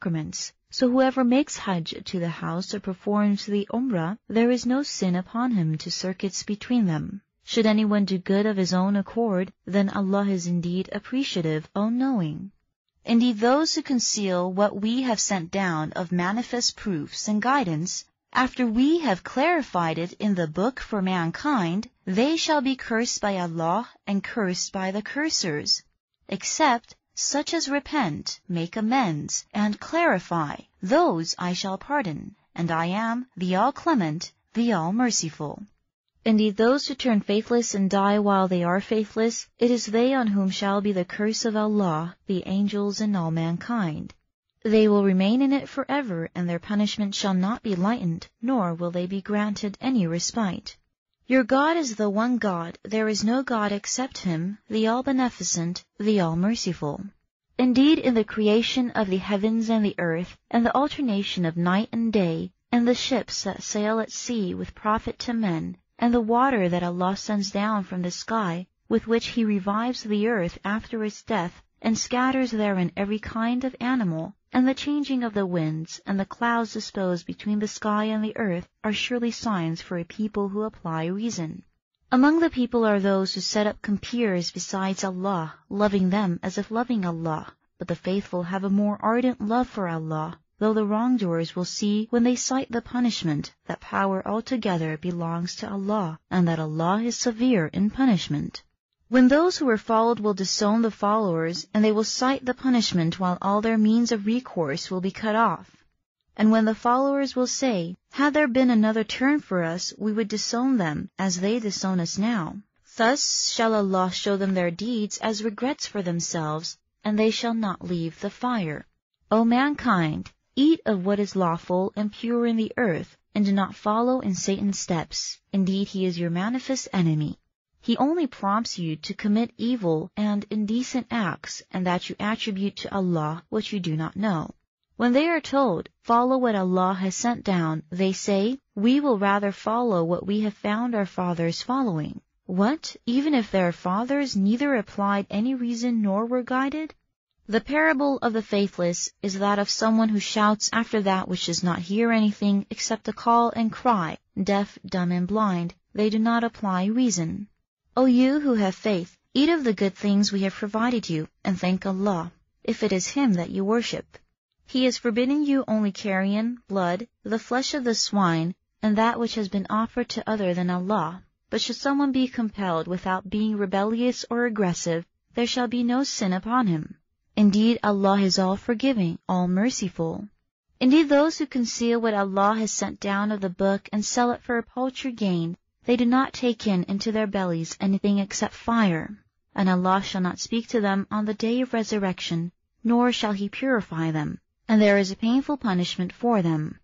sacraments. So whoever makes Hajj to the house or performs the Umrah, there is no sin upon him to circuits between them. Should anyone do good of his own accord, then Allah is indeed appreciative, all-knowing. Indeed, those who conceal what we have sent down of manifest proofs and guidance, after we have clarified it in the book for mankind, they shall be cursed by Allah and cursed by the cursers, except such as repent, make amends, and clarify. Those I shall pardon, and I am the All-Clement, the All-Merciful. Indeed, those who turn faithless and die while they are faithless, it is they on whom shall be the curse of Allah, the angels, and all mankind. They will remain in it forever, and their punishment shall not be lightened, nor will they be granted any respite. Your God is the one God, there is no God except Him, the All-Beneficent, the All-Merciful. Indeed, in the creation of the heavens and the earth, and the alternation of night and day, and the ships that sail at sea with profit to men, and the water that Allah sends down from the sky, with which He revives the earth after its death, and scatters therein every kind of animal, and the changing of the winds, and the clouds disposed between the sky and the earth, are surely signs for a people who apply reason. Among the people are those who set up compeers besides Allah, loving them as if loving Allah, but the faithful have a more ardent love for Allah, though the wrongdoers will see when they sight the punishment that power altogether belongs to Allah, and that Allah is severe in punishment. When those who were followed will disown the followers, and they will sight the punishment while all their means of recourse will be cut off. And when the followers will say, had there been another turn for us, we would disown them, as they disown us now. Thus shall Allah show them their deeds as regrets for themselves, and they shall not leave the fire. O mankind, eat of what is lawful and pure in the earth, and do not follow in Satan's steps. Indeed, he is your manifest enemy. He only prompts you to commit evil and indecent acts, and that you attribute to Allah what you do not know. When they are told, follow what Allah has sent down, they say, we will rather follow what we have found our fathers following. What, even if their fathers neither applied any reason nor were guided? The parable of the faithless is that of someone who shouts after that which does not hear anything except a call and cry, deaf, dumb, and blind. They do not apply reason. O you who have faith, eat of the good things we have provided you, and thank Allah, if it is Him that you worship. He has forbidden you only carrion, blood, the flesh of the swine, and that which has been offered to other than Allah. But should someone be compelled without being rebellious or aggressive, there shall be no sin upon him. Indeed, Allah is all-forgiving, all-merciful. Indeed, those who conceal what Allah has sent down of the book and sell it for a paltry gain, they do not take in into their bellies anything except fire, and Allah shall not speak to them on the day of resurrection, nor shall He purify them, and there is a painful punishment for them.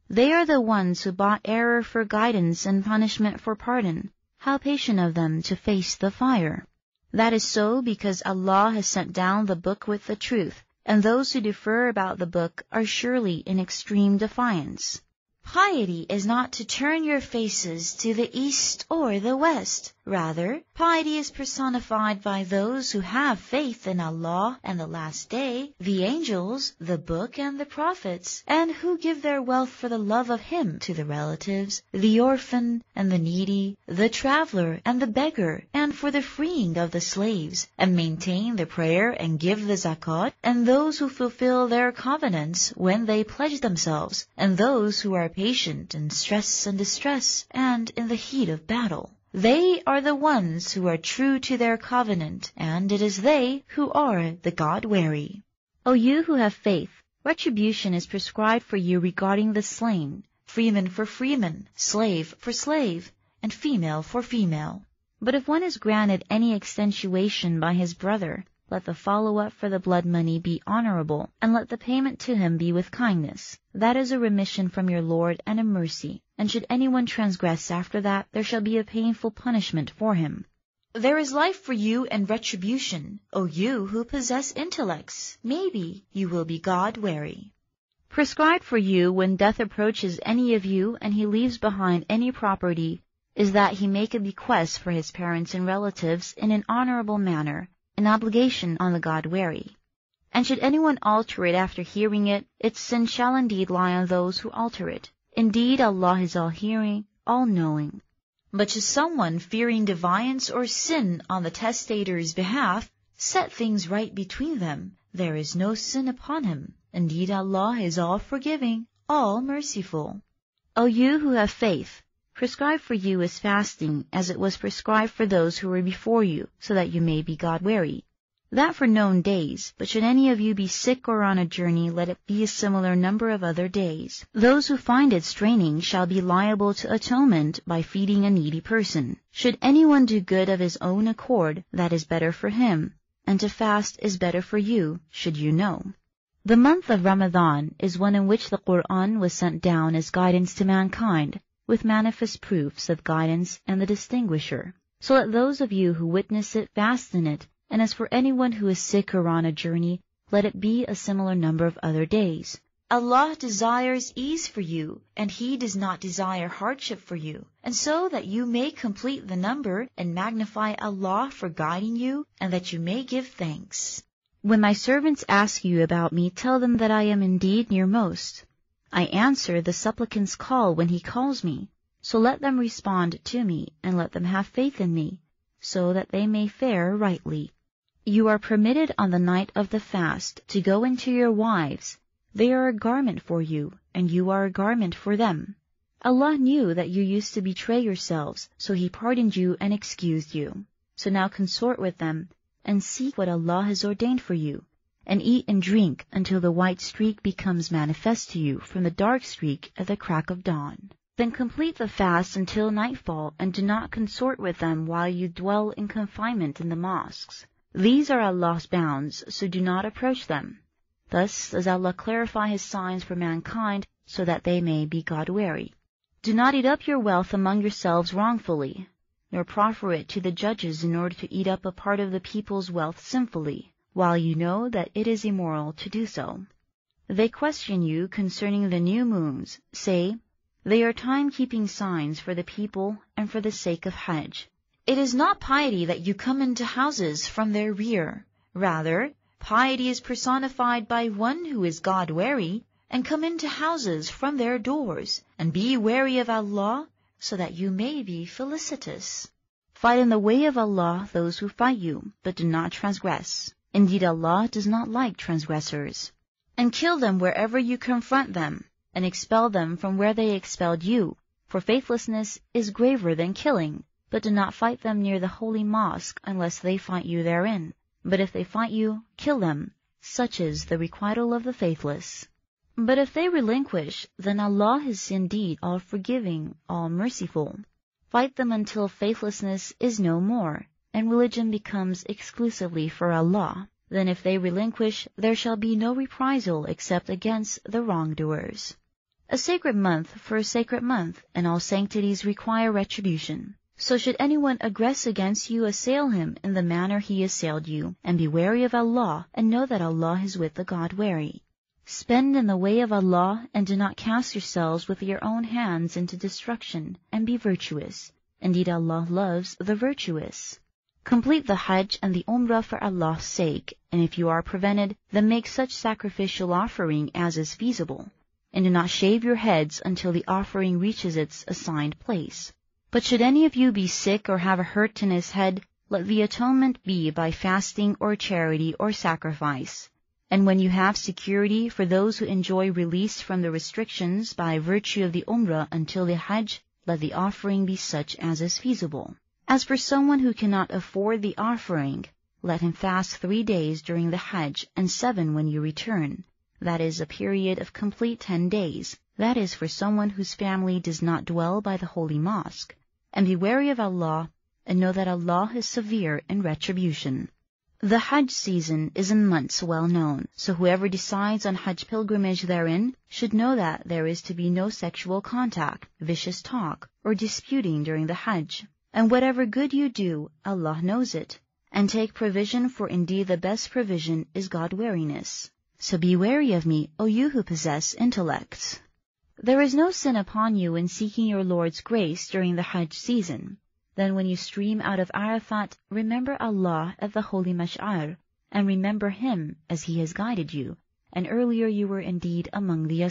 They are the ones who bought error for guidance and punishment for pardon. How patient of them to face the fire! That is so because Allah has sent down the book with the truth, and those who differ about the book are surely in extreme defiance. Piety is not to turn your faces to the east or the west. Rather, piety is personified by those who have faith in Allah and the last day, the angels, the book, and the prophets, and who give their wealth for the love of Him to the relatives, the orphan and the needy, the traveler and the beggar, and for the freeing of the slaves, and maintain the prayer and give the zakat, and those who fulfill their covenants when they pledge themselves, and those who are patient in stress and distress, and in the heat of battle. They are the ones who are true to their covenant, and it is they who are the God-wary. O you who have faith, retribution is prescribed for you regarding the slain, freeman for freeman, slave for slave, and female for female. But if one is granted any extenuation by his brother, let the follow-up for the blood money be honorable, and let the payment to him be with kindness. That is a remission from your Lord and a mercy, and should anyone transgress after that, there shall be a painful punishment for him. There is life for you and retribution, O you who possess intellects. Maybe you will be God-wary. Prescribed for you when death approaches any of you and he leaves behind any property, is that he make a bequest for his parents and relatives in an honorable manner, an obligation on the God-wary. And should anyone alter it after hearing it, its sin shall indeed lie on those who alter it. Indeed, Allah is all-hearing, all-knowing. But should someone, fearing defiance or sin on the testator's behalf, set things right between them, there is no sin upon him. Indeed, Allah is all-forgiving, all-merciful. O you who have faith, prescribed for you is fasting, as it was prescribed for those who were before you, so that you may be God-wary. That for known days, but should any of you be sick or on a journey, let it be a similar number of other days. Those who find it straining shall be liable to atonement by feeding a needy person. Should anyone do good of his own accord, that is better for him, and to fast is better for you, should you know. The month of Ramadan is one in which the Qur'an was sent down as guidance to mankind, with manifest proofs of guidance and the distinguisher. So let those of you who witness it fast in it, and as for anyone who is sick or on a journey, let it be a similar number of other days. Allah desires ease for you, and He does not desire hardship for you, and so that you may complete the number and magnify Allah for guiding you, and that you may give thanks. When my servants ask you about me, tell them that I am indeed nearmost. I answer the supplicant's call when he calls me, so let them respond to me, and let them have faith in me, so that they may fare rightly. You are permitted on the night of the fast to go into your wives. They are a garment for you, and you are a garment for them. Allah knew that you used to betray yourselves, so He pardoned you and excused you. So now consort with them, and seek what Allah has ordained for you, and eat and drink until the white streak becomes manifest to you from the dark streak at the crack of dawn. Then complete the fast until nightfall, and do not consort with them while you dwell in confinement in the mosques. These are Allah's bounds, so do not approach them. Thus does Allah clarify His signs for mankind, so that they may be God-wary. Do not eat up your wealth among yourselves wrongfully, nor proffer it to the judges in order to eat up a part of the people's wealth sinfully, while you know that it is immoral to do so. They question you concerning the new moons. Say, they are time-keeping signs for the people and for the sake of Hajj. It is not piety that you come into houses from their rear. Rather, piety is personified by one who is God-wary, and come into houses from their doors, and be wary of Allah, so that you may be felicitous. Fight in the way of Allah those who fight you, but do not transgress. Indeed, Allah does not like transgressors. And kill them wherever you confront them, and expel them from where they expelled you, for faithlessness is graver than killing. But do not fight them near the holy mosque unless they fight you therein. But if they fight you, kill them. Such is the requital of the faithless. But if they relinquish, then Allah is indeed all-forgiving, all-merciful. Fight them until faithlessness is no more, and religion becomes exclusively for Allah. Then if they relinquish, there shall be no reprisal except against the wrongdoers. A sacred month for a sacred month, and all sanctities require retribution. So should anyone aggress against you, assail him in the manner he assailed you, and be wary of Allah, and know that Allah is with the God-wary. Spend in the way of Allah, and do not cast yourselves with your own hands into destruction, and be virtuous. Indeed, Allah loves the virtuous. Complete the Hajj and the Umrah for Allah's sake, and if you are prevented, then make such sacrificial offering as is feasible. And do not shave your heads until the offering reaches its assigned place. But should any of you be sick or have a hurt in his head, let the atonement be by fasting or charity or sacrifice. And when you have security for those who enjoy release from the restrictions by virtue of the Umrah until the Hajj, let the offering be such as is feasible. As for someone who cannot afford the offering, let him fast 3 days during the Hajj and 7 when you return. That is a period of complete 10 days. That is for someone whose family does not dwell by the holy mosque. And be wary of Allah, and know that Allah is severe in retribution. The Hajj season is in months well known, so whoever decides on Hajj pilgrimage therein should know that there is to be no sexual contact, vicious talk, or disputing during the Hajj. And whatever good you do, Allah knows it. And take provision, for indeed the best provision is God-wariness. So be wary of me, O you who possess intellects. There is no sin upon you in seeking your Lord's grace during the Hajj season. Then when you stream out of Arafat, remember Allah at the holy Mash'ar, and remember Him as He has guided you, and earlier you were indeed among the